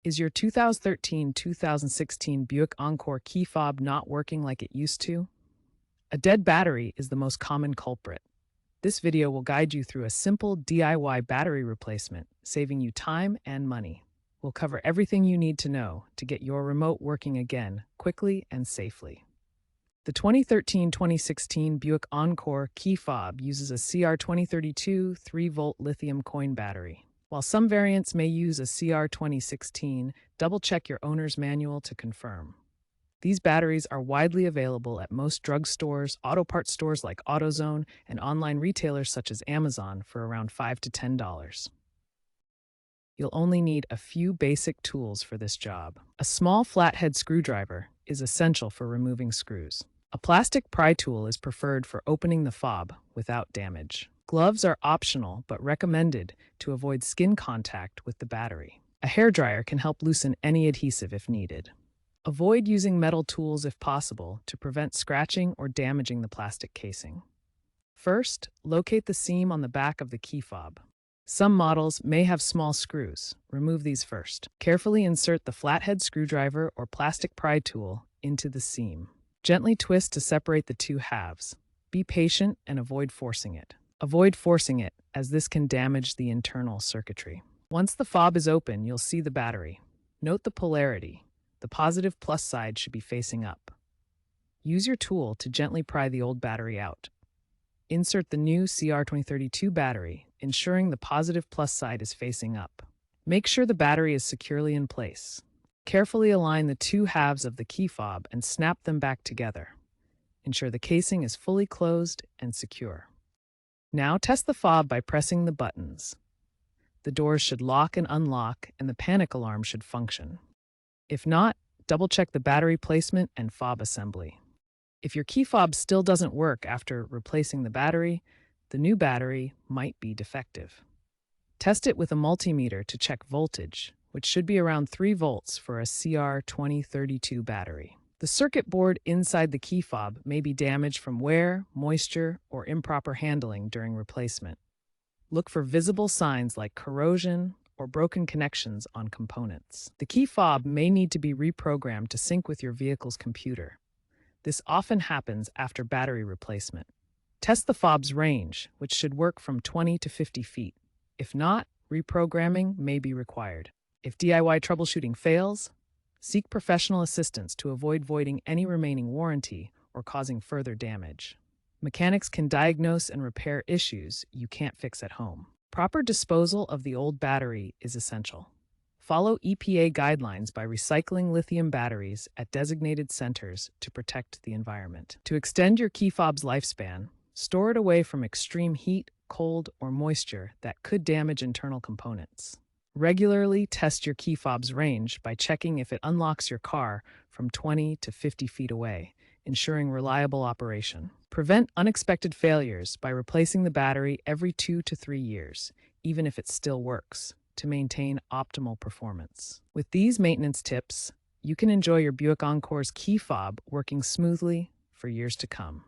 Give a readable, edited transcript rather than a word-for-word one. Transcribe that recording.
Is your 2013-2016 Buick Encore key fob not working like it used to? A dead battery is the most common culprit. This video will guide you through a simple DIY battery replacement, saving you time and money. We'll cover everything you need to know to get your remote working again quickly and safely. The 2013-2016 Buick Encore key fob uses a CR2032 3-volt lithium coin battery. While some variants may use a CR2016, double-check your owner's manual to confirm. These batteries are widely available at most drugstores, auto parts stores like AutoZone, and online retailers such as Amazon for around $5 to $10. You'll only need a few basic tools for this job. A small flathead screwdriver is essential for removing screws. A plastic pry tool is preferred for opening the fob without damage. Gloves are optional but recommended to avoid skin contact with the battery. A hairdryer can help loosen any adhesive if needed. Avoid using metal tools if possible to prevent scratching or damaging the plastic casing. First, locate the seam on the back of the key fob. Some models may have small screws. Remove these first. Carefully insert the flathead screwdriver or plastic pry tool into the seam. Gently twist to separate the two halves. Be patient and avoid forcing it. Avoid forcing it, as this can damage the internal circuitry. Once the fob is open, you'll see the battery. Note the polarity. The positive plus side should be facing up. Use your tool to gently pry the old battery out. Insert the new CR2032 battery, ensuring the positive plus side is facing up. Make sure the battery is securely in place. Carefully align the two halves of the key fob and snap them back together. Ensure the casing is fully closed and secure. Now test the fob by pressing the buttons. The doors should lock and unlock, and the panic alarm should function. If not, double-check the battery placement and fob assembly. If your key fob still doesn't work after replacing the battery, the new battery might be defective. Test it with a multimeter to check voltage, which should be around 3 volts for a CR2032 battery. The circuit board inside the key fob may be damaged from wear, moisture, or improper handling during replacement. Look for visible signs like corrosion or broken connections on components. The key fob may need to be reprogrammed to sync with your vehicle's computer. This often happens after battery replacement. Test the fob's range, which should work from 20 to 50 feet. If not, reprogramming may be required. If DIY troubleshooting fails, seek professional assistance to avoid voiding any remaining warranty or causing further damage. Mechanics can diagnose and repair issues you can't fix at home. Proper disposal of the old battery is essential. Follow EPA guidelines by recycling lithium batteries at designated centers to protect the environment. To extend your key fob's lifespan, store it away from extreme heat, cold, or moisture that could damage internal components. Regularly test your key fob's range by checking if it unlocks your car from 20 to 50 feet away, ensuring reliable operation. Prevent unexpected failures by replacing the battery every 2 to 3 years, even if it still works, to maintain optimal performance. With these maintenance tips, you can enjoy your Buick Encore's key fob working smoothly for years to come.